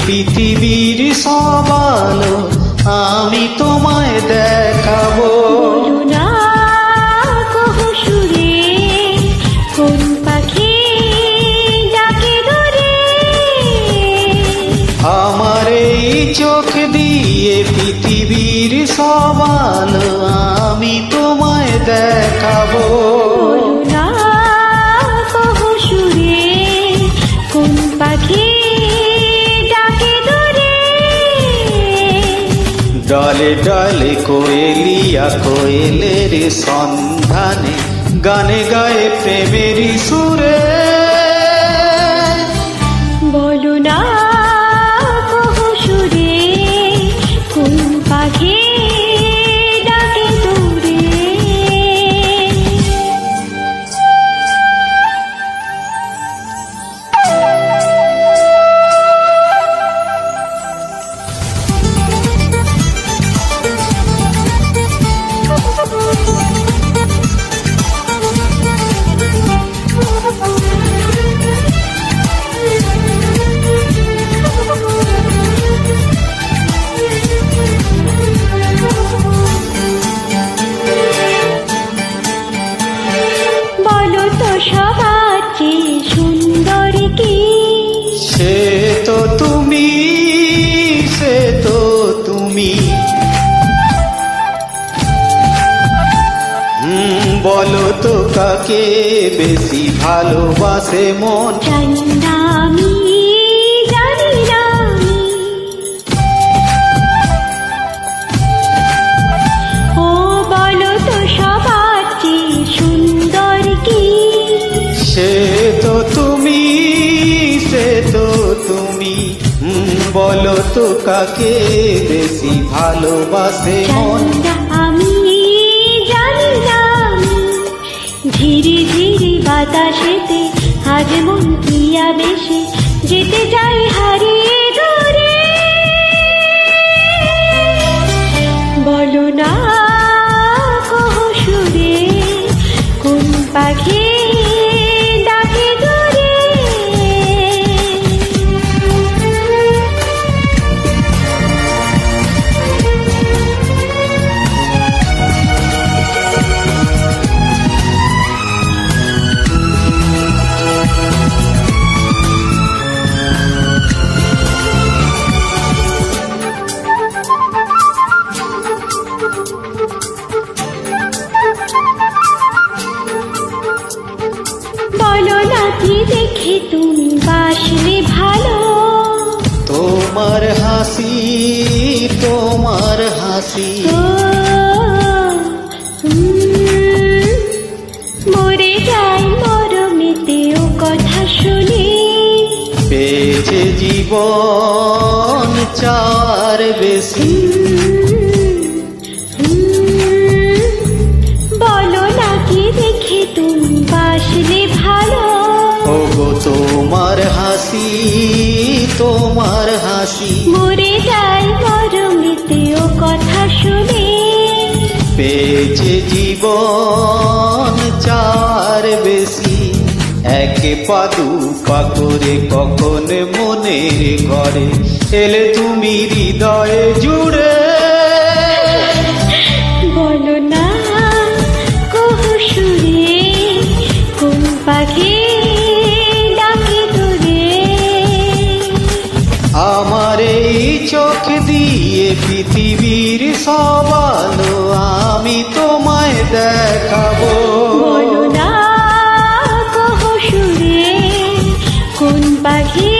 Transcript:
পৃথিবীর সব আলো আমি তোমায় দেখাবো। বলো না কহু সুরে কোন পাখি ডাকে দূরে। আমার এই চোখ দিয়ে পৃথিবীর সব আলো আমি তোমায় দেখাবো। বলো না কহু সুরে কোন পাখি ডাকে দূরে। ডালে ডালে কোয়েলিয়া কোয়েলের সন্ধানে গানে গায়ে প্রেমের সুরে। বলো না কহু সুরে কোন পাখি ডাকে দূরে। বলো তো সবার চেয়ে সুন্দর কি? সে তো তুমি, সে তো তুমি। বলো তো কাকে বেশি ভালোবাসে মন? জানি না আমি, জানি না আমি। ও বলো তো সবার চেয়ে সুন্দর কি? সে তো তুমি, সে তো তুমি। বলো তো কাকে বেশি ভালোবাসে মন? জানি না আমি, জানি না আমি। ঝিরি ঝিরি বাতাসেতে আজ মন প্রিয়া বেশে যেতে যাই হারিয়ে দূরে। বলো না কহু সুরে কোন পাখি ডাকে দূরে। বলো না কি দেখে তুমি বাসলে ভালো? তোমার হাসি, তোমার হাসি। ও, মরে যাই মরমেতে ও কথা শুনি। পেয়েছে জীবন চার বেশি। বলো না কি দেখে তুমি বাসলে ভালো? ওগো তোমার হাসি, তোমার হাসি। মরে যাই মরমেতে ও কথা শুনি। পেয়েছে জীবন চার বেশি। এক পা দু পা করে কখন মনের ঘরে এলে তুমি হৃদয়ে জুড়ে। বলো না কহু সুরে কোন পাখি ডাকে দূরে। আমার এই চোখ দিয়ে পৃথিবীর সব আলো আমি তোমায় দেখাবো। বলো না কহু সুরে কোন পাখি